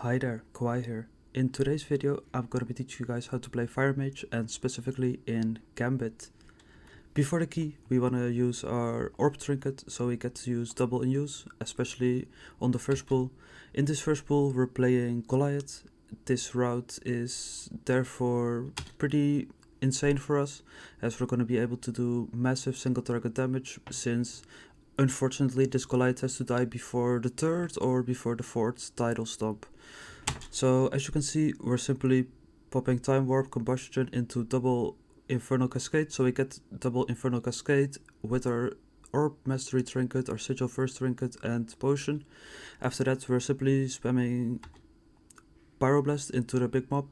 Hi there, Kawhi here. In today's video, I'm going to be teaching you guys how to play Fire Mage and specifically in Gambit. Before the key, we want to use our Orb Trinket, so we get to use double in use, especially on the first pool. In this first pool, we're playing Goliath. This route is therefore pretty insane for us, as we're going to be able to do massive single target damage, since unfortunately this Goliath has to die before the third or before the fourth tidal stomp. So as you can see, we're simply popping Time Warp, Combustion into double Infernal Cascade, so we get double Infernal Cascade with our Orb Mastery Trinket, our Sigil First Trinket and Potion. After that we're simply spamming Pyroblast into the big mob.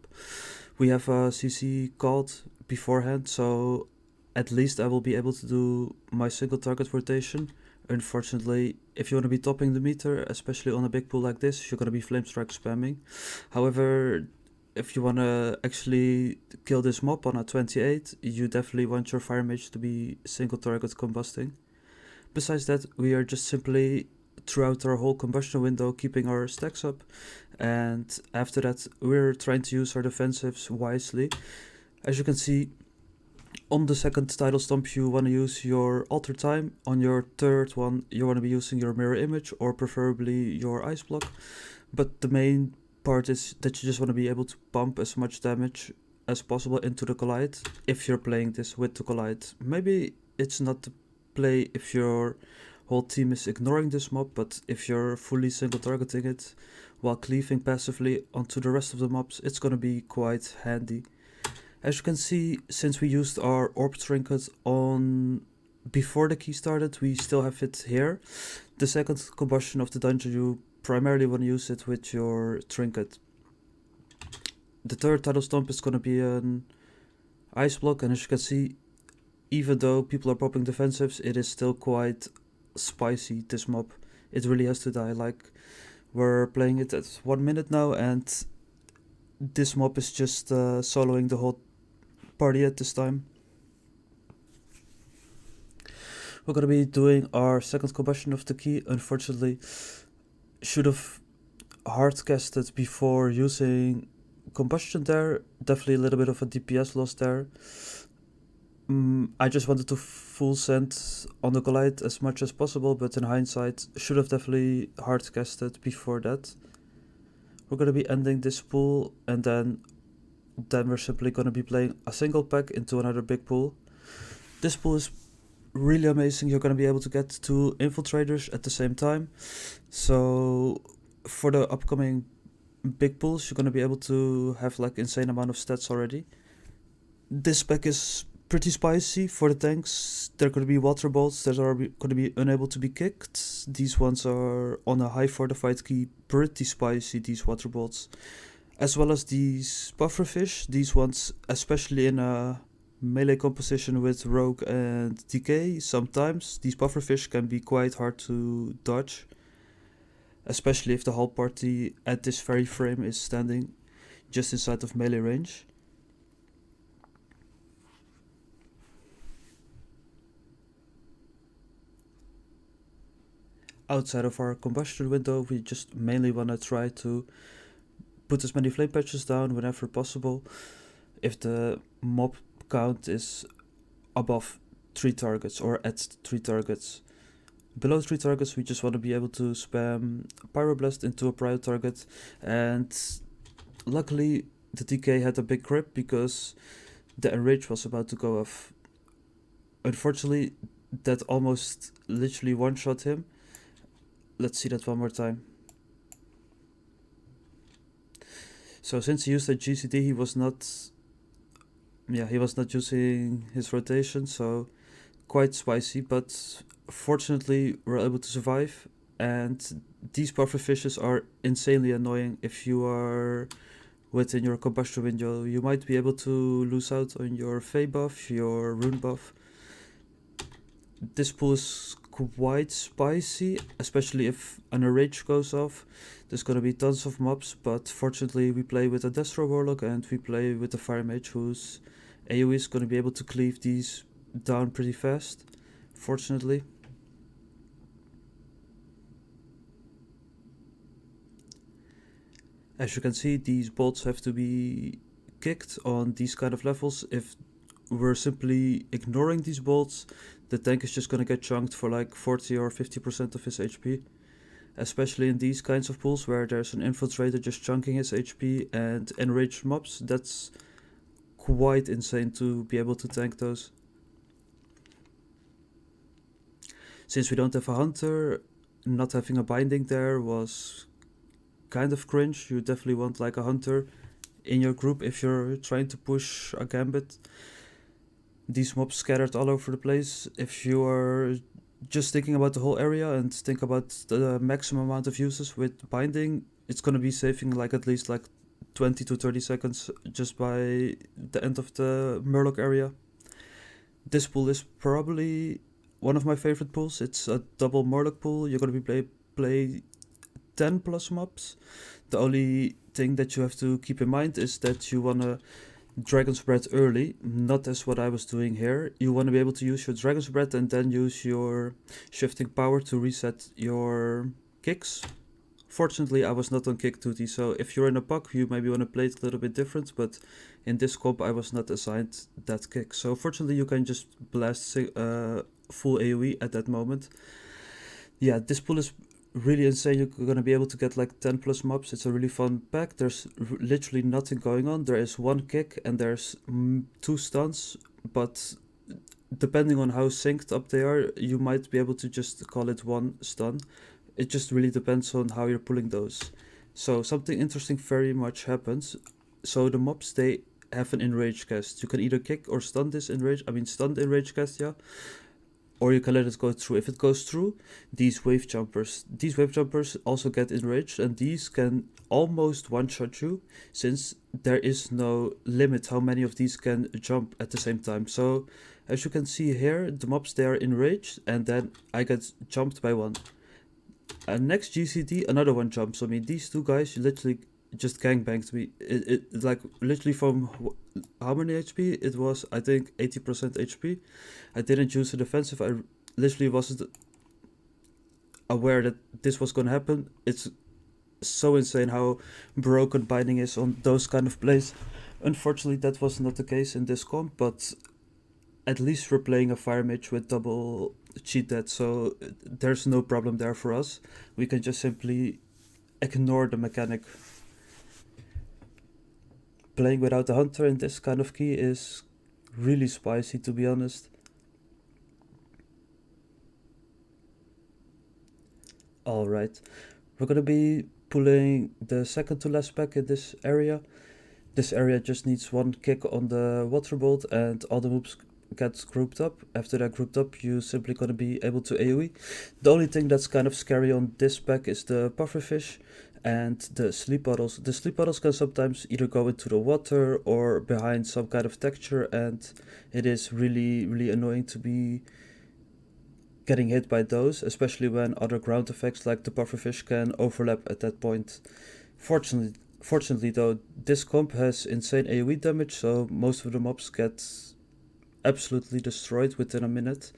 We have a CC called beforehand, so at least I will be able to do my single target rotation. Unfortunately, if you want to be topping the meter, especially on a big pool like this, you're going to be Flame Strike spamming. However, if you want to actually kill this mob on a 28, you definitely want your Fire Mage to be single target combusting. Besides that, we are just simply throughout our whole combustion window keeping our stacks up, and after that we're trying to use our defensives wisely. As you can see, on the second tidal stomp you want to use your Alter Time, on your third one you want to be using your Mirror Image or preferably your Ice Block, but the main part is that you just want to be able to pump as much damage as possible into the Goliath if you're playing this with the Goliath. Maybe it's not the play if your whole team is ignoring this mob, but if you're fully single targeting it while cleaving passively onto the rest of the mobs, it's gonna be quite handy. As you can see, since we used our Orb Trinket on before the key started, we still have it here. The second combustion of the dungeon, you primarily want to use it with your Trinket. The third tidal stomp is gonna be an Ice Block, and as you can see, even though people are popping defensives, it is still quite spicy, this mob. It really has to die. Like, we're playing it at 1 minute now, and this mob is just soloing the whole party at this time. We're gonna be doing our second combustion of the key. Unfortunately, should have hard casted before using combustion there. Definitely a little bit of a DPS loss there. I just wanted to full send on the Goliath as much as possible, but in hindsight, should have definitely hard casted before that. We're gonna be ending this pool, and then we're simply gonna be playing a single pack into another big pool. This pool is really amazing. You're gonna be able to get 2 infiltrators at the same time. So for the upcoming big pools, you're gonna be able to have like insane amount of stats already. This pack is pretty spicy for the tanks. There are going to be water bolts that are going to be unable to be kicked. These ones are on a high fortified key, pretty spicy, these water bolts. As well as these pufferfish. These ones, especially in a melee composition with rogue and decay, sometimes these pufferfish can be quite hard to dodge, especially if the whole party at this very frame is standing just inside of melee range. Outside of our combustion window, we just mainly want to try to put as many flame patches down whenever possible if the mob count is above 3 targets or at 3 targets. Below 3 targets, we just want to be able to spam Pyroblast into a prior target, and luckily the DK had a big grip because the Enrage was about to go off. Unfortunately, that almost literally one-shot him. Let's see that one more time. So since he used a GCD, he was not using his rotation, so quite spicy, but fortunately we're able to survive. And these pufferfishes are insanely annoying if you are within your combustion window. You might be able to lose out on your Fey buff, your Rune buff. This pool is quite spicy, especially if an Enrage goes off. There's gonna be tons of mobs, but fortunately we play with a Destro Warlock and we play with a Fire Mage whose AoE is gonna be able to cleave these down pretty fast, fortunately. As you can see, these bolts have to be kicked on these kind of levels. If we're simply ignoring these bolts, the tank is just gonna get chunked for like 40 or 50% of his HP. Especially in these kinds of pools where there's an infiltrator just chunking his HP and enraged mobs, that's quite insane to be able to tank those. Since we don't have a hunter, not having a binding there was kind of cringe. You definitely want like a hunter in your group if you're trying to push a Gambit. These mobs scattered all over the place. If you are just thinking about the whole area and think about the maximum amount of uses with binding, it's gonna be saving like at least like 20 to 30 seconds just by the end of the Murloc area. This pool is probably one of my favorite pools. It's a double Murloc pool. You're gonna be play 10 plus mobs. The only thing that you have to keep in mind is that you wanna Dragon's Breath early, not as what I was doing here. You want to be able to use your Dragon's Breath and then use your shifting power to reset your kicks. Fortunately, I was not on kick duty, so if you're in a puck, you maybe want to play it a little bit different, but in this comp, I was not assigned that kick. So fortunately, you can just blast full AoE at that moment. Yeah, this pool is really insane. You're gonna be able to get like 10 plus mobs. It's a really fun pack. There's literally nothing going on. There is one kick and there's 2 stuns, but depending on how synced up they are, you might be able to just call it 1 stun. It just really depends on how you're pulling those. So something interesting very much happens. So the mobs, they have an enrage cast. You can either kick or stun this stunned enrage cast, yeah. Or you can let it go through. If it goes through, these wave jumpers also get enraged, and these can almost one-shot you, since there is no limit how many of these can jump at the same time. So, as you can see here, the mobs, they are enraged, and then I get jumped by one. And next GCD, another one jumps. I mean, these two guys literally just gangbanged me. It like literally from how many HP? It was, I think, 80% HP. I didn't use a defensive. I literally wasn't aware that this was gonna happen. It's so insane how broken binding is on those kind of plays. Unfortunately, that was not the case in this comp, but at least we're playing a fire mage with double cheat dead, so there's no problem there for us. We can just simply ignore the mechanic. Playing without a hunter in this kind of key is really spicy, to be honest. Alright, we're gonna be pulling the second to last pack in this area. This area just needs one kick on the water bolt and all the moves get grouped up. After they're grouped up, you simply gonna be able to AoE. The only thing that's kind of scary on this pack is the pufferfish and the sleep bottles. The sleep bottles can sometimes either go into the water or behind some kind of texture, and it is really annoying to be getting hit by those, especially when other ground effects like the pufferfish can overlap at that point. Fortunately though, this comp has insane AoE damage, so most of the mobs get absolutely destroyed within a minute.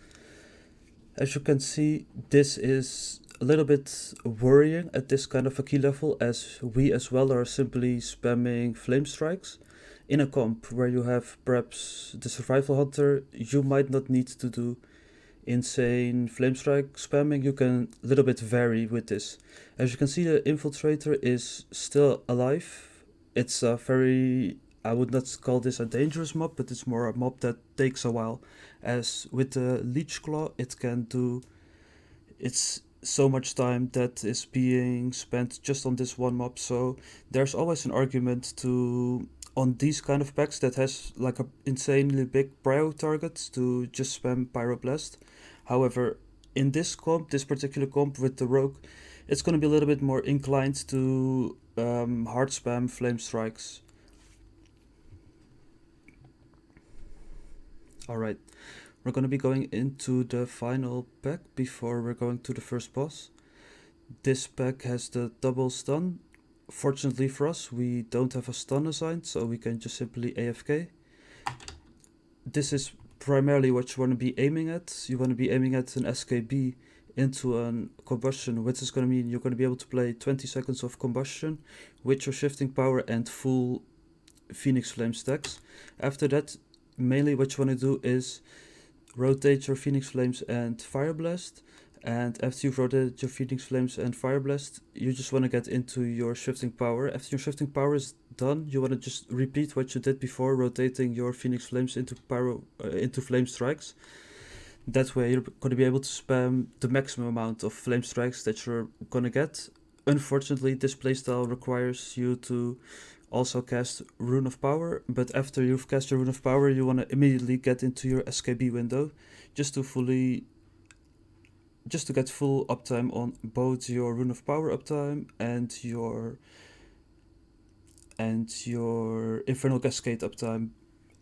As you can see, this is a little bit worrying at this kind of a key level, as we as well are simply spamming flame strikes. In a comp where you have perhaps the survival hunter, you might not need to do insane flame strike spamming. You can a little bit vary with this. As you can see, the infiltrator is still alive. It's a very, I would not call this a dangerous mob, but it's more a mob that takes a while. As with the leech claw, it's so much time that is being spent just on this one mob. So there's always an argument to, on these kind of packs that has like a insanely big prio target, to just spam Pyroblast. However, in this particular comp with the rogue, it's going to be a little bit more inclined to hard spam flame strikes. Alright, we're going to be going into the final pack before we're going to the first boss. This pack has the double stun. Fortunately for us, we don't have a stun assigned, so we can just simply AFK. This is primarily what you want to be aiming at. You want to be aiming at an SKB into a combustion, which is going to mean you're going to be able to play 20 seconds of combustion with your shifting power and full Phoenix Flame stacks. After that, mainly what you want to do is rotate your Phoenix Flames and Fire Blast. And after you've rotated your Phoenix Flames and Fire Blast, you just want to get into your shifting power. After your shifting power is done, you want to just repeat what you did before, rotating your Phoenix Flames into into Flame Strikes. That way you're going to be able to spam the maximum amount of Flame Strikes that you're going to get. Unfortunately, this playstyle requires you to also cast Rune of Power, but after you've cast your Rune of Power, you want to immediately get into your SKB window, just to get full uptime on both your Rune of Power uptime and your Infernal Cascade uptime.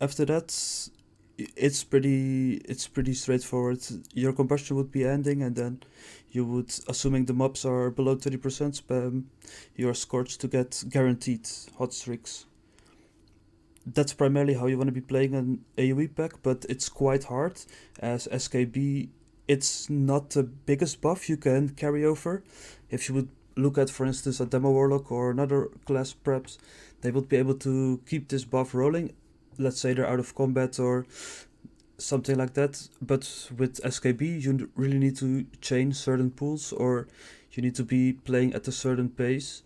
After that, it's pretty straightforward. Your combustion would be ending, and then you would, assuming the mobs are below 30% spam, your Scorch to get guaranteed hot streaks. That's primarily how you want to be playing an AoE pack, but it's quite hard, as SKB, it's not the biggest buff you can carry over. If you would look at, for instance, a Demo Warlock or another class preps, they would be able to keep this buff rolling. Let's say they're out of combat or something like that, but with SKB you really need to chain certain pools, or you need to be playing at a certain pace.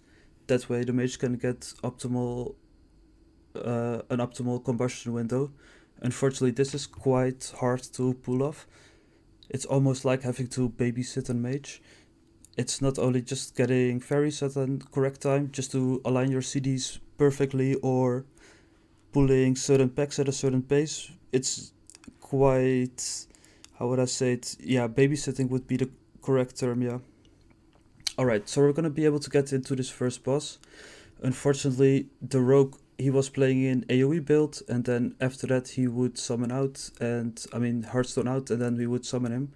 That way the mage can get an optimal combustion window. Unfortunately, this is quite hard to pull off. It's almost like having to babysit a mage. It's not only just getting fairies at a correct time, just to align your CDs perfectly, or pulling certain packs at a certain pace. It's quite, how would I say it? Yeah, babysitting would be the correct term, yeah. Alright, so we're gonna be able to get into this first boss. Unfortunately, the rogue, he was playing in AoE build, and then after that he would summon out, Hearthstone out, and then we would summon him.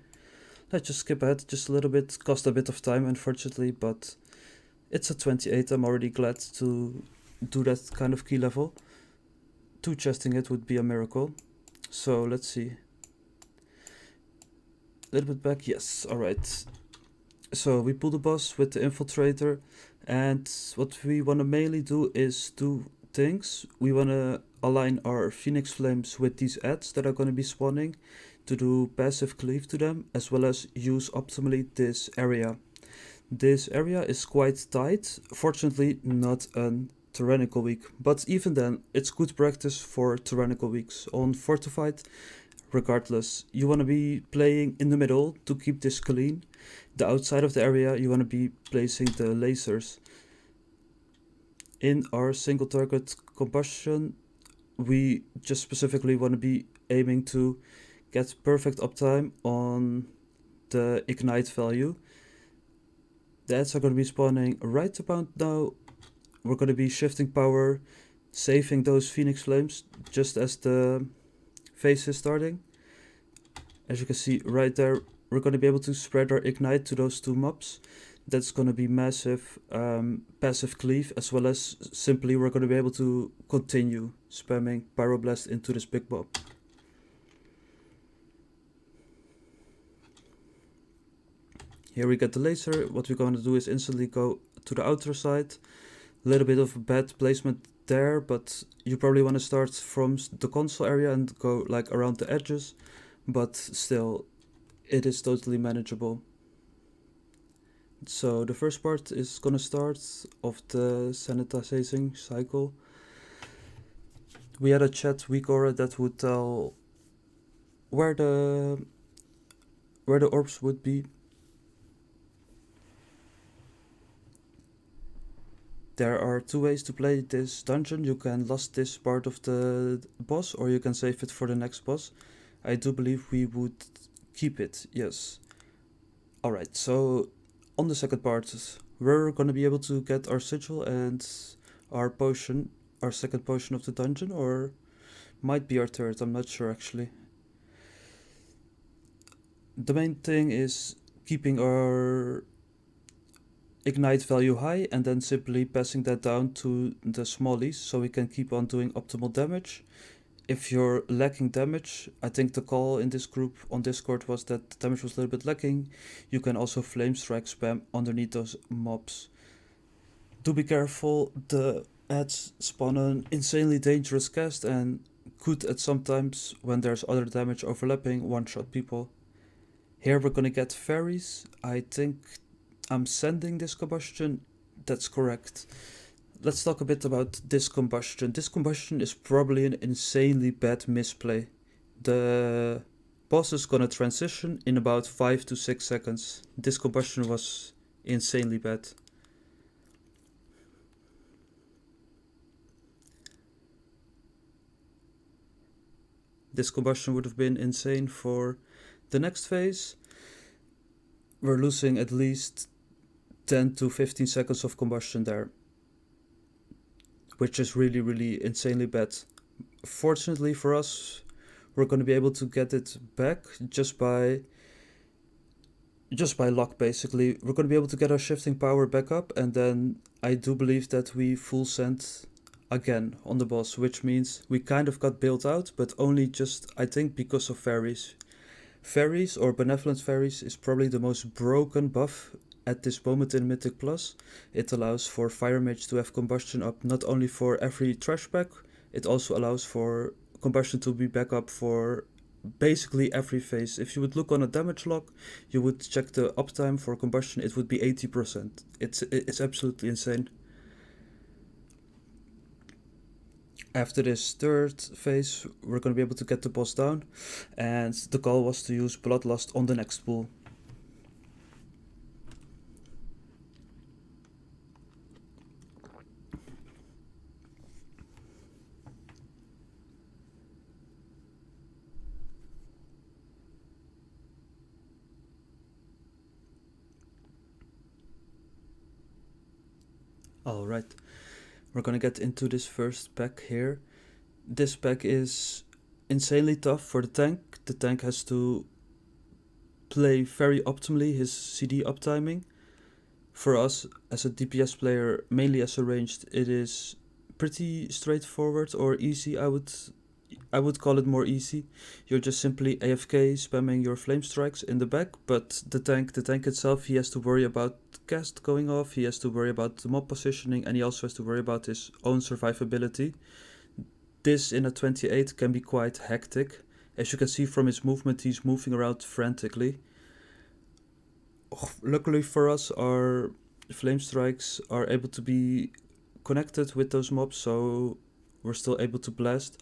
Let's just skip ahead just a little bit, cost a bit of time unfortunately, but it's a 28, I'm already glad to do that kind of key level. 2 chesting it would be a miracle. So let's see. A little bit back, yes, alright. So we pull the boss with the infiltrator, and what we want to mainly do is 2 things. We want to align our Phoenix Flames with these adds that are going to be spawning to do passive cleave to them, as well as use optimally this area. This area is quite tight, fortunately not an Tyrannical week, but even then it's good practice for Tyrannical weeks. On Fortified, regardless, you want to be playing in the middle to keep this clean. The outside of the area you want to be placing the lasers. In our single target combustion, we just specifically want to be aiming to get perfect uptime on the ignite value. The ads are going to be spawning right about now. We're going to be shifting power, saving those Phoenix Flames just as the phase is starting. As you can see right there, we're going to be able to spread our ignite to those 2 mobs. That's going to be massive passive cleave, as well as simply we're going to be able to continue spamming Pyroblast into this big mob. Here we get the laser. What we're going to do is instantly go to the outer side. A little bit of bad placement there, but you probably want to start from the console area and go like around the edges, but still it is totally manageable. So the first part is gonna start of the sanitizing cycle. We had a chat week aura that would tell where the orbs would be. There are 2 ways to play this dungeon. You can last this part of the boss, or you can save it for the next boss. I do believe we would keep it, yes. Alright, so on the second part, we're gonna be able to get our sigil and our potion, our second potion of the dungeon, or might be our third, I'm not sure actually. The main thing is keeping our ignite value high and then simply passing that down to the smallies so we can keep on doing optimal damage. if you're lacking damage, I think the call in this group on Discord was that the damage was a little bit lacking. You can also flame strike spam underneath those mobs. Do be careful, the ads spawn an insanely dangerous cast and could at sometimes, when there's other damage overlapping, one-shot people. Here we're gonna get fairies. I think I'm sending this combustion. That's correct. Let's talk a bit about this combustion. This combustion is probably an insanely bad misplay. The boss is gonna transition in about 5 to 6 seconds. This combustion was insanely bad. This combustion would have been insane for the next phase. We're losing at least 10 to 15 seconds of combustion there, which is really, really insanely bad. Fortunately for us, we're going to be able to get it back just by luck, basically. We're going to be able to get our shifting power back up, and then I do believe that we full send again on the boss, which means we kind of got bailed out, but only just, I think, because of fairies. Fairies, or benevolent fairies, is probably the most broken buff at this moment in Mythic Plus. It allows for Fire Mage to have combustion up not only for every trash pack, it also allows for combustion to be back up for basically every phase. If you would look on a damage log, you would check the uptime for combustion, it would be 80%. It's absolutely insane. After this third phase, we're going to be able to get the boss down, and the goal was to use Bloodlust on the next pool. Alright, we're gonna get into this first pack here. This pack is insanely tough for the tank. The tank has to play very optimally his CD uptiming. For us, as a DPS player, mainly as a ranged, it is pretty straightforward or easy. I would call it more easy. You're just simply AFK spamming your flame strikes in the back, but the tank itself, he has to worry about cast going off, he has to worry about the mob positioning, and he also has to worry about his own survivability. This in a 28 can be quite hectic. As you can see from his movement, he's moving around frantically. Luckily for us, our flame strikes are able to be connected with those mobs, so we're still able to blast.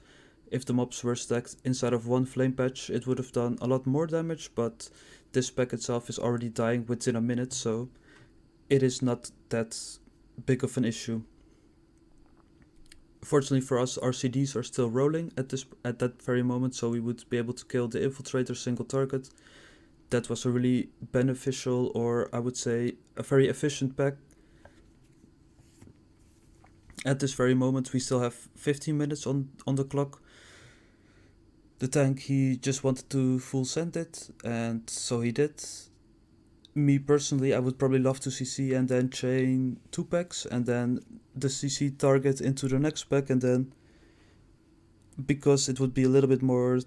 If the mobs were stacked inside of one flame patch, it would have done a lot more damage, but this pack itself is already dying within a minute, so it is not that big of an issue. Fortunately for us, our CDs are still rolling at that very moment, so we would be able to kill the infiltrator single target. That was a really beneficial, or I would say a very efficient pack. At this very moment, we still have 15 minutes on the clock. The tank, he just wanted to full send it, and so he did. Me personally, I would probably love to CC and then chain 2 packs, and then the CC target into the next pack, and then, because it would be a little bit more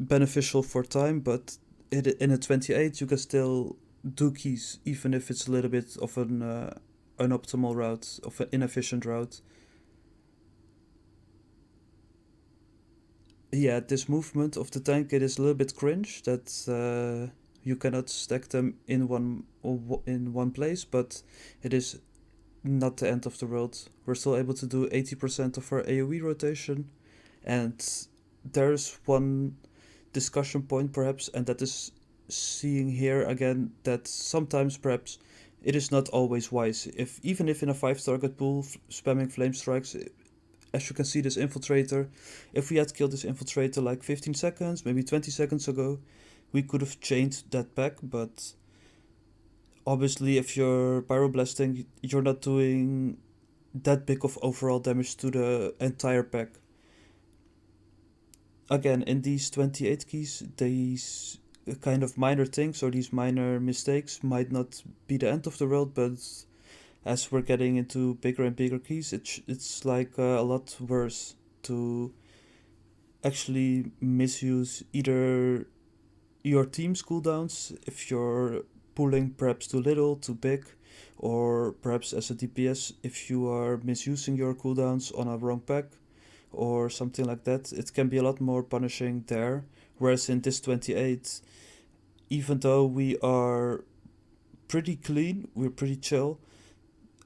beneficial for time, but in a 28 you can still do keys, even if it's a little bit of an unoptimal route, of an inefficient route. Yeah, this movement of the tank, it is a little bit cringe that you cannot stack them in one place, but it is not the end of the world. We're still able to do 80% of our AoE rotation, and there's one discussion point perhaps, and that is seeing here again that sometimes perhaps it is not always wise. Even if in a 5 target pool spamming flame strikes, as you can see, this infiltrator, if we had killed this infiltrator like 15 seconds, maybe 20 seconds ago, we could have chained that pack, but obviously if you're pyroblasting, you're not doing that big of overall damage to the entire pack. Again, in these 28 keys, these kind of minor things or these minor mistakes might not be the end of the world, but as we're getting into bigger and bigger keys, it's like a lot worse to actually misuse either your team's cooldowns if you're pulling perhaps too little, too big, or perhaps as a DPS if you are misusing your cooldowns on a wrong pack or something like that. It can be a lot more punishing there. Whereas in this 28, even though we are pretty clean, we're pretty chill,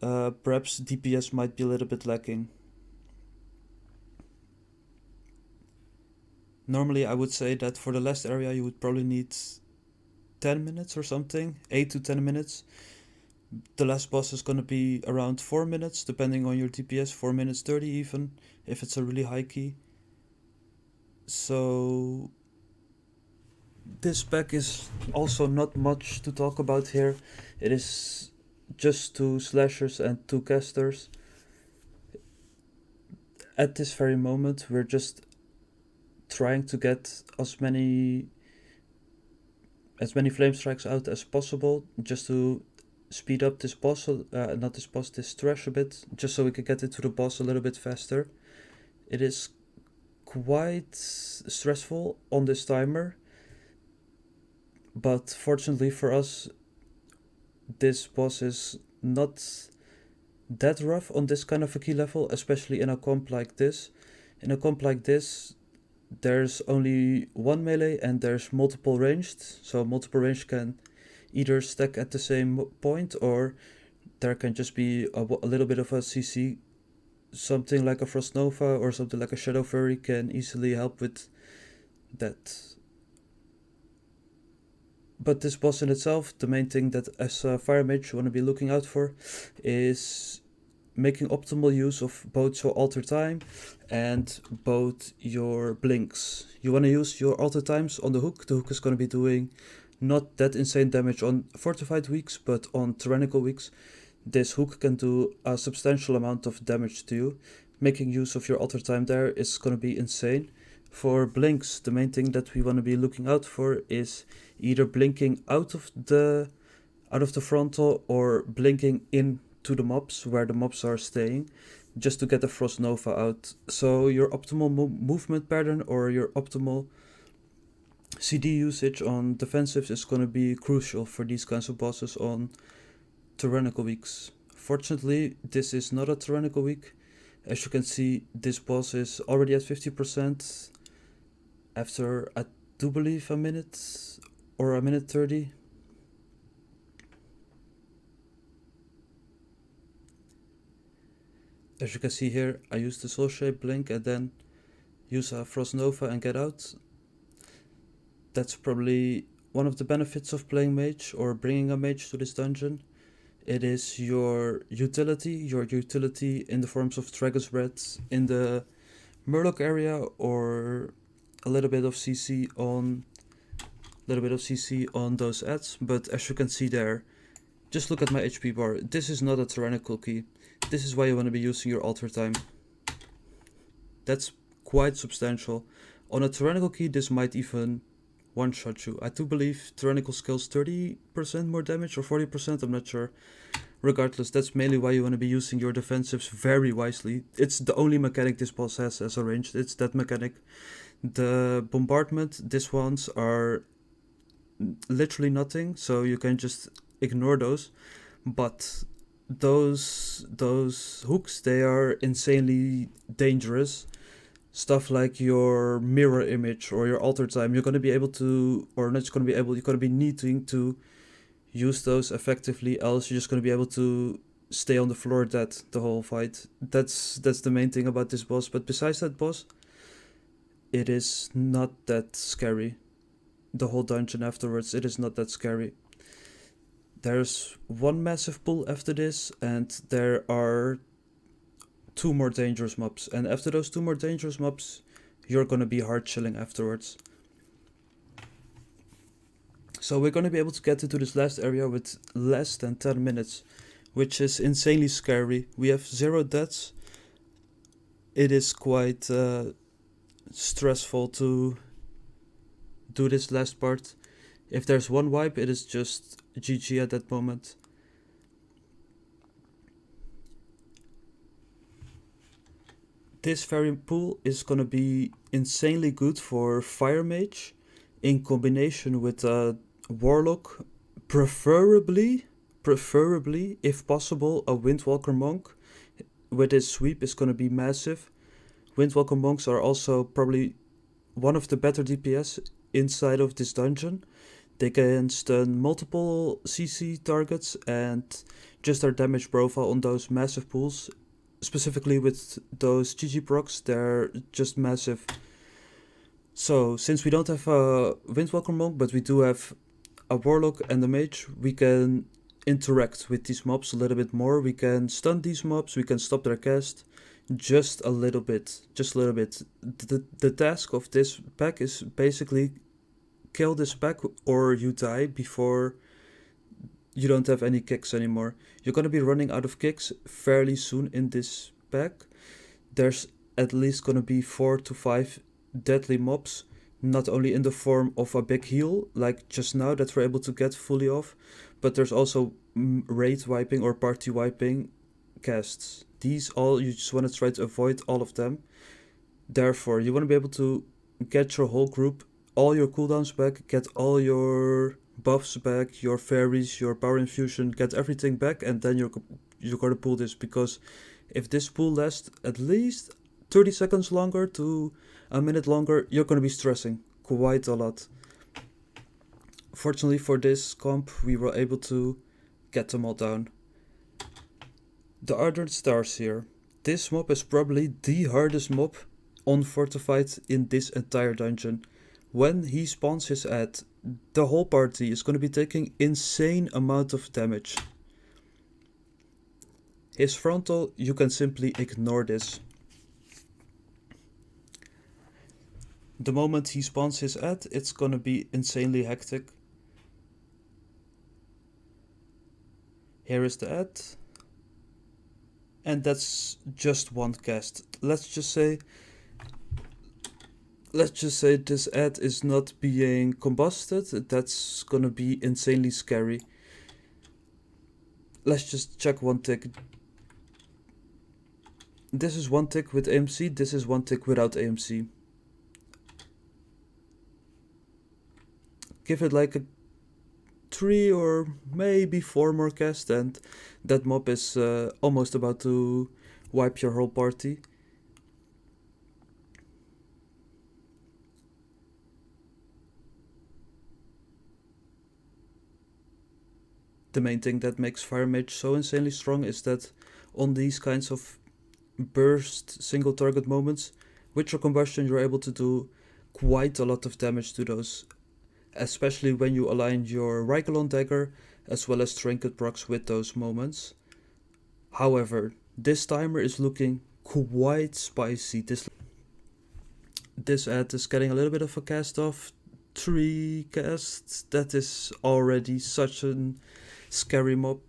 perhaps DPS might be a little bit lacking. Normally, I would say that for the last area, you would probably need 10 minutes or something, 8 to 10 minutes. The last boss is going to be around 4 minutes, depending on your DPS, 4 minutes 30 even, if it's a really high key. So this pack is also not much to talk about here. It is just 2 slashers and 2 casters. At this very moment, we're just trying to get as many flame strikes out as possible, just to speed up this boss, this thresh a bit, just so we can get into the boss a little bit faster. It is quite stressful on this timer, but fortunately for us, this boss is not that rough on this kind of a key level, especially in a comp like this. In a comp like this, there's only one melee and there's multiple ranged, so multiple ranged can either stack at the same point or there can just be a little bit of a CC. Something like a Frost Nova or something like a Shadow Fury can easily help with that. But this boss in itself, the main thing that as a fire mage you want to be looking out for is making optimal use of both your alter time and both your blinks. You want to use your alter times on the hook. The hook is going to be doing not that insane damage on fortified weeks, but on tyrannical weeks, this hook can do a substantial amount of damage to you. Making use of your alter time there is going to be insane. For blinks, the main thing that we want to be looking out for is either blinking out of the frontal or blinking into the mobs where the mobs are staying, just to get the Frost Nova out. So your optimal movement pattern or your optimal CD usage on defensives is going to be crucial for these kinds of bosses on tyrannical weeks. Fortunately, this is not a tyrannical week. As you can see, this boss is already at 50% after, I do believe, a minute or a minute 30. As you can see here, I use the Soul Shape Blink and then use a Frost Nova and get out. That's probably one of the benefits of playing mage or bringing a mage to this dungeon. It is your utility in the forms of Dragon's Breath in the Murloc area or a little bit of CC on those ads. But as you can see there, just look at my HP bar. This is not a tyrannical key. This is why you want to be using your alter time. That's quite substantial. On a tyrannical key, this might even one-shot you. I do believe tyrannical scales 30% more damage or 40%, I'm not sure. Regardless, that's mainly why you want to be using your defensives very wisely. It's the only mechanic this boss has as a ranged, it's that mechanic. The bombardment, these ones are literally nothing, so you can just ignore those. But those hooks, they are insanely dangerous. Stuff like your mirror image or your alter time, you're going to be able to, or not going to be able, you're going to be needing to use those effectively, else you're just going to be able to stay on the floor dead the whole fight. That's the main thing about this boss. But besides that boss, it is not that scary. The whole dungeon afterwards, it is not that scary. There's one massive pull after this, and there are 2 more dangerous mobs, and after those 2 more dangerous mobs, you're gonna be hard chilling afterwards. So we're gonna be able to get into this last area with less than 10 minutes, which is insanely scary. We have 0 deaths. It is quite stressful to do this last part. If there's one wipe, it is just GG at that moment. This fairy pool is gonna be insanely good for Fire Mage in combination with Warlock, preferably, if possible, a Windwalker Monk. With his sweep is gonna be massive. Windwalker Monks are also probably one of the better DPS inside of this dungeon. They can stun multiple CC targets, and just their damage profile on those massive pools, specifically with those GG procs, they're just massive. So, since we don't have a Windwalker Monk, but we do have a Warlock and a Mage, we can interact with these mobs a little bit more. We can stun these mobs, we can stop their cast just a little bit. The task of this pack is basically kill this pack or you die before you don't have any kicks anymore. You're gonna be running out of kicks fairly soon in this pack. There's at least gonna be 4 to 5 deadly mobs, not only in the form of a big heal, like just now that we're able to get fully off, but there's also raid wiping or party wiping casts. These all, you just want to try to avoid all of them. Therefore, you want to be able to get your whole group, all your cooldowns back, get all your buffs back, your fairies, your power infusion, get everything back, and then you're gonna pull this, because if this pull lasts at least 30 seconds longer to a minute longer, you're gonna be stressing quite a lot. Fortunately for this comp, we were able to get them all down. The Ardent Stars here. This mob is probably the hardest mob on Fortified in this entire dungeon. When he spawns his ad, the whole party is going to be taking insane amount of damage. His frontal, you can simply ignore this. The moment he spawns his ad, it's going to be insanely hectic. Here is the ad. And that's just one cast. Let's just say this ad is not being combusted. That's gonna be insanely scary. Let's just check one tick. This is one tick with AMC, this is one tick without AMC. Give it like a 3 or maybe 4 more casts, and that mob is almost about to wipe your whole party. The main thing that makes Fire Mage so insanely strong is that on these kinds of burst single target moments, with your combustion you're able to do quite a lot of damage to those, especially when you align your Rygelon dagger as well as trinket procs with those moments. However, this timer is looking quite spicy. This ad is getting a little bit of a cast off. 3 casts, that is already such a scary mob.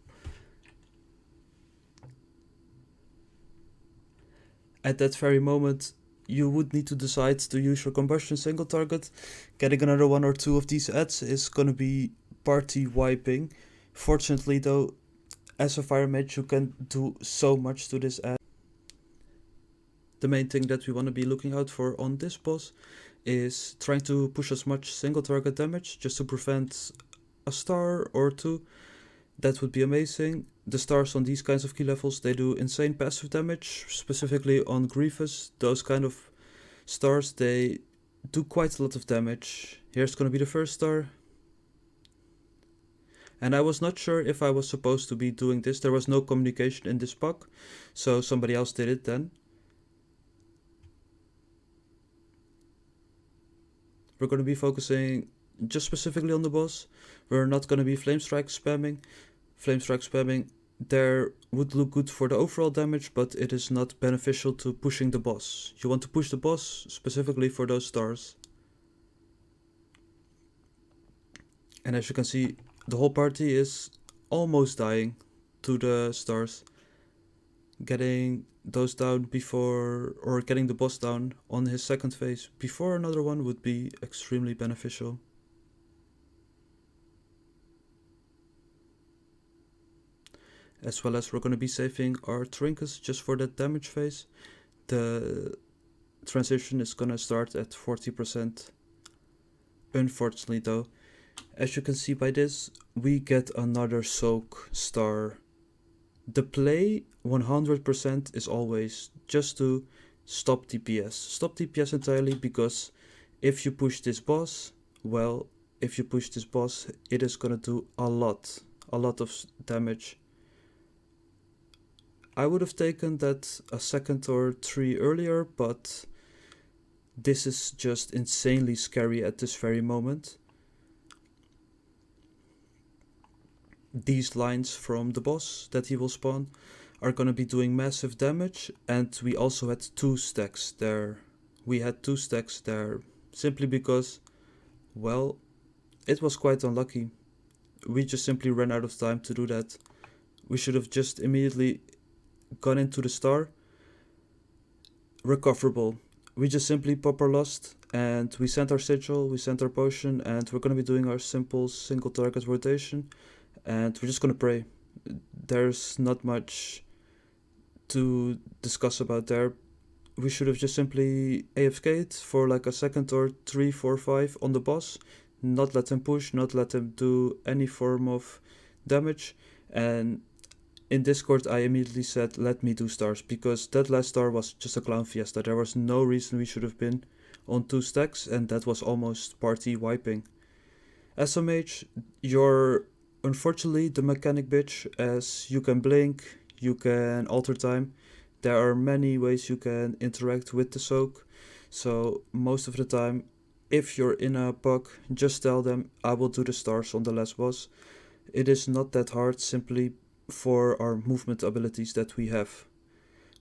At that very moment, you would need to decide to use your combustion single target. Getting another 1 or 2 of these ads is gonna be party wiping. Fortunately though, as a Fire Mage you can do so much to this ad. The main thing that we want to be looking out for on this boss is trying to push as much single target damage just to prevent a star or 2. That would be amazing. The stars on these kinds of key levels, they do insane passive damage, specifically on Grievous. Those kind of stars, they do quite a lot of damage. Here's gonna be the first star. And I was not sure if I was supposed to be doing this. There was no communication in this puck, so somebody else did it then. We're going to be focusing just specifically on the boss. We're not going to be Flame Strike spamming. Flame Strike spamming there would look good for the overall damage, but it is not beneficial to pushing the boss. You want to push the boss specifically for those stars. And as you can see, the whole party is almost dying to the stars. Getting those down before, or getting the boss down on his second phase before another one would be extremely beneficial. As well as we're going to be saving our trinkets just for that damage phase. the transition is gonna start at 40%. Unfortunately though, as you can see by this, we get another soak star. The play 100% is always just to stop DPS. Stop DPS entirely, because if you push this boss, well, if you push this boss, it is gonna do a lot of damage. I would have taken that a second or 3 earlier, but this is just insanely scary at this very moment. These lines from the boss that he will spawn are gonna be doing massive damage, and we also had 2 stacks there. We had 2 stacks there simply because, well, it was quite unlucky. We just simply ran out of time to do that. We should have just immediately gone into the star. Recoverable. We just simply pop our lust, and we sent our sigil, we sent our potion, and we're gonna be doing our simple single target rotation, and we're just gonna pray. There's not much to discuss about there. We should have just simply AFK'd for like a second or 3, 4, 5 on the boss, not let him push, not let him do any form of damage, and in Discord I immediately said, let me do stars, because that last star was just a clown fiesta. There was no reason we should have been on 2 stacks, and that was almost party wiping. As a mage, you're unfortunately the mechanic bitch, as you can blink, you can alter time. There are many ways you can interact with the soak, so most of the time, if you're in a puck, just tell them, I will do the stars on the last boss. It is not that hard, simply for our movement abilities that we have.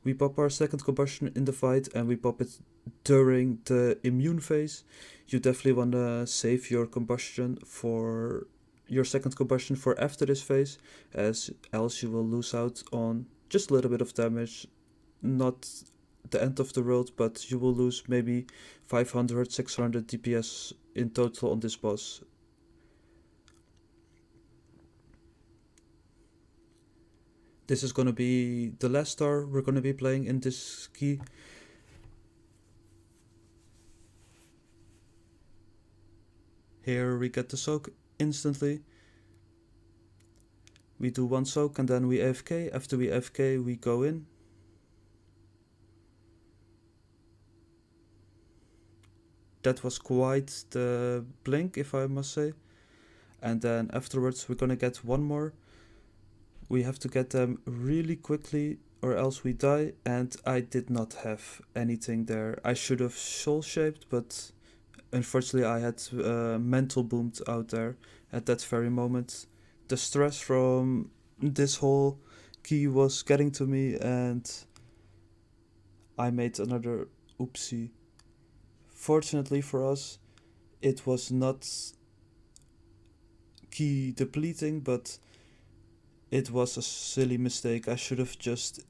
We pop our second combustion in the fight, and we pop it during the immune phase. You definitely want to save your combustion for your second combustion for after this phase, as else you will lose out on just a little bit of damage. Not the end of the world, but you will lose maybe 500, 600 DPS in total on this boss. This is going to be the last star we're going to be playing in this key. Here we get the soak instantly. We do 1 soak and then we AFK. After we AFK, we go in. That was quite the blink, if I must say. And then afterwards we're gonna get 1 more. We have to get them really quickly or else we die, and I did not have anything there. I should have soul shaped, but unfortunately I had mental boomed out there at that very moment. The stress from this whole key was getting to me, and I made another oopsie. Fortunately for us, it was not key depleting, but it was a silly mistake. I should have just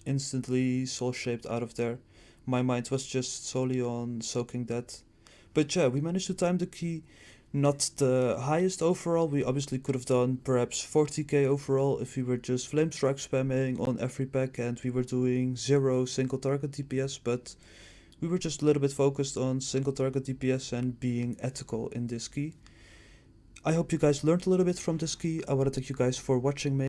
instantly soul shaped out of there. My mind was just solely on soaking that. But yeah, we managed to time the key. Not the highest overall. We obviously could have done perhaps 40k overall if we were just flame strike spamming on every pack and we were doing 0 single target DPS, but we were just a little bit focused on single target DPS and being ethical in this key. I hope you guys learned a little bit from this key. I want to thank you guys for watching me.